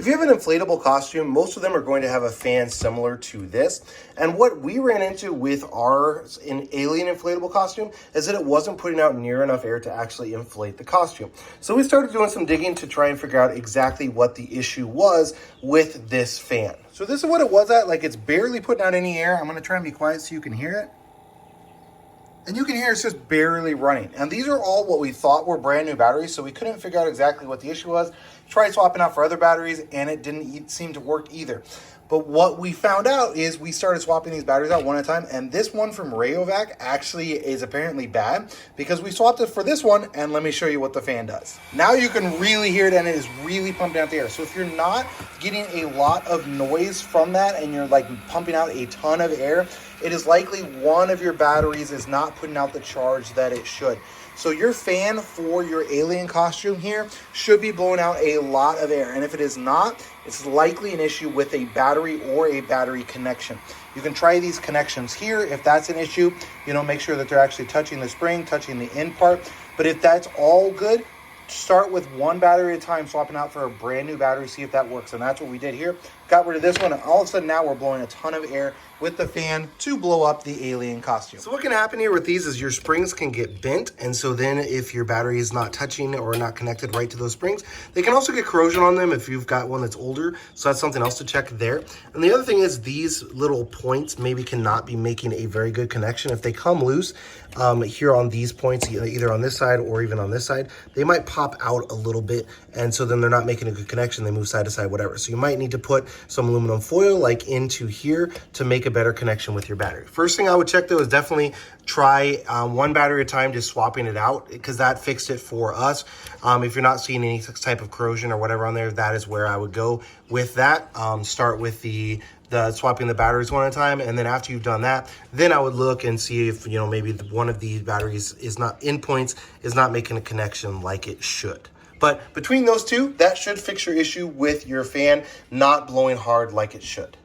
If you have an inflatable costume, most of them are going to have a fan similar to this. And what we ran into with our alien inflatable costume is that it wasn't putting out near enough air to actually inflate the costume. So we started doing some digging to try and figure out exactly what the issue was with this fan. So this is what it was at. Like, it's barely putting out any air. I'm going to try and be quiet so you can hear it. And you can hear it's just barely running. And these are all what we thought were brand new batteries, so we couldn't figure out exactly what the issue was. Tried swapping out for other batteries, and it didn't seem to work either. But what we found out is we started swapping these batteries out one at a time, and this one from Rayovac actually is apparently bad because we swapped it for this one, and let me show you what the fan does. Now you can really hear it, and it is really pumping out the air. So if you're not getting a lot of noise from that and you're like pumping out a ton of air, it is likely one of your batteries is not putting out the charge that it should. So your fan for your alien costume here should be blowing out a lot of air. And if it is not, it's likely an issue with a battery or a battery connection. You can try these connections here. If that's an issue, make sure that they're actually touching the spring, touching the end part. But if that's all good, start with one battery at a time, swapping out for a brand new battery, see if that works. And that's what we did here. Got rid of this one, and all of a sudden now we're blowing a ton of air with the fan to blow up the alien costume. So what can happen here with these is your springs can get bent, and so then if your battery is not touching or not connected right to those springs, they can also get corrosion on them if you've got one that's older, so that's something else to check there. And the other thing is these little points maybe cannot be making a very good connection. If they come loose here on these points, either on this side or even on this side, they might pop out a little bit, and so then they're not making a good connection. They move side to side, whatever. So you might need to put some aluminum foil like into here to make a better connection with your battery. First thing I would check though is definitely try one battery at a time, just swapping it out, because that fixed it for us. If you're not seeing any type of corrosion or whatever on there, that is where I would go with that. Start with the swapping the batteries one at a time, and then after you've done that, then I would look and see if maybe one of these batteries is not endpoints is not making a connection like it should. But between those two, that should fix your issue with your fan not blowing hard like it should.